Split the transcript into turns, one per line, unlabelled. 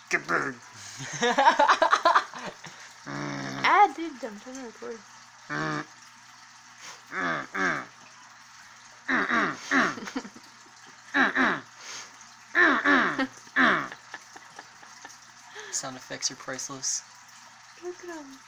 Good bird.
Dude, I'm trying to record.
Sound effects are priceless.
Look at him.